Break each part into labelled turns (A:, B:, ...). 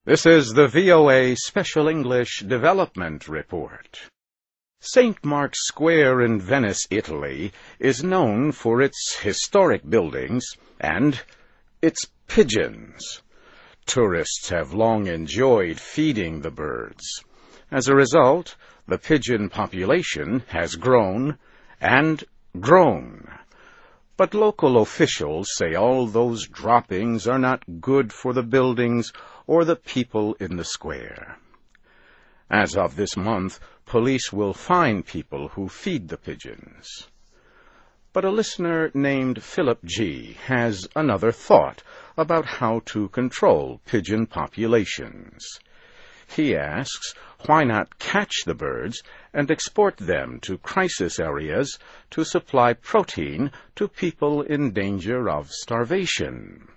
A: This is the VOA Special English Development Report. St. Mark's Square in Venice, Italy, is known for its historic buildings and its pigeons. Tourists have long enjoyed feeding the birds. As a result, the pigeon population has grown and grown. But local officials say all those droppings are not good for the buildings or the people in the square. As of this month, police will fine people who feed the pigeons. But a listener named Philip G. has another thought about how to control pigeon populations. He asks, why not catch the birds and export them to crisis areas to supply protein to people in danger of starvation?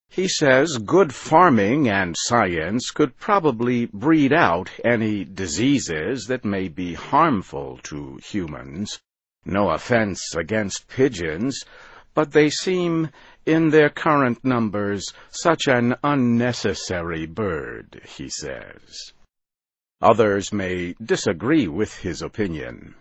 A: He says good farming and science could probably breed out any diseases that may be harmful to humans. No offense against pigeons, but they seem, in their current numbers, such an unnecessary bird, he says. Others may disagree with his opinion.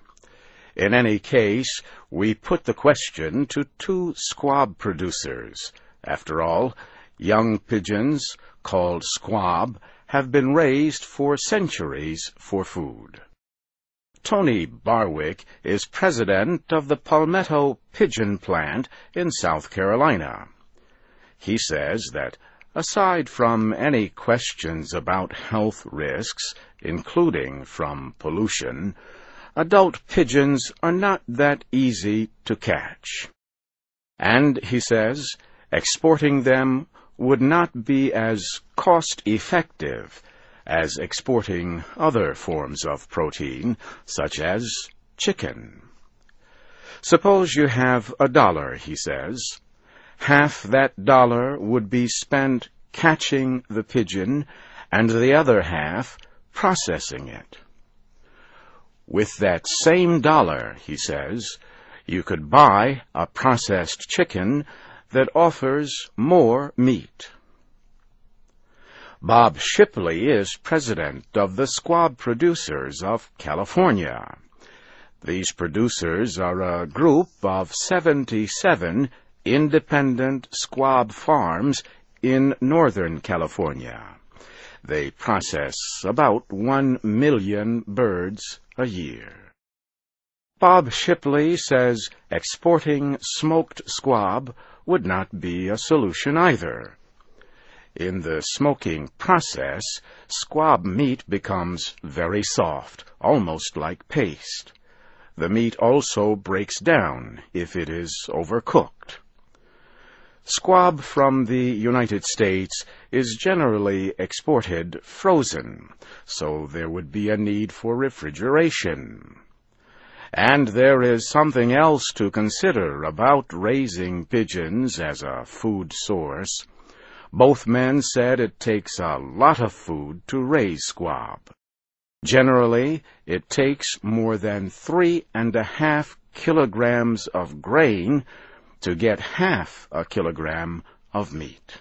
A: In any case, we put the question to two squab producers. After all, young pigeons, called squab, have been raised for centuries for food. Tony Barwick is president of the Palmetto Pigeon Plant in South Carolina. He says that, aside from any questions about health risks, including from pollution, adult pigeons are not that easy to catch. And, he says, exporting them would not be as cost-effective as exporting other forms of protein, such as chicken. Suppose you have $1, he says. Half that dollar would be spent catching the pigeon, and the other half processing it. With that same dollar, he says, you could buy a processed chicken that offers more meat. Bob Shipley is president of the Squab Producers of California. These producers are a group of 77 independent squab farms in Northern California. They process about 1 million birds a year. Bob Shipley says exporting smoked squab would not be a solution either. In the smoking process, squab meat becomes very soft, almost like paste. The meat also breaks down if it is overcooked. Squab from the United States is generally exported frozen, so there would be a need for refrigeration. And there is something else to consider about raising pigeons as a food source. Both men said it takes a lot of food to raise squab. Generally, it takes more than 3.5 kilograms of grain to get half a kilogram of meat.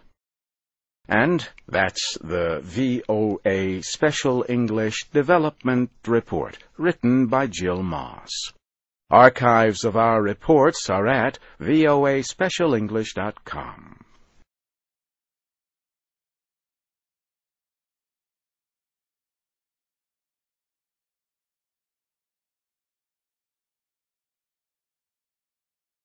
A: And that's the VOA Special English Development Report, written by Jill Moss. Archives of our reports are at voaspecialenglish.com.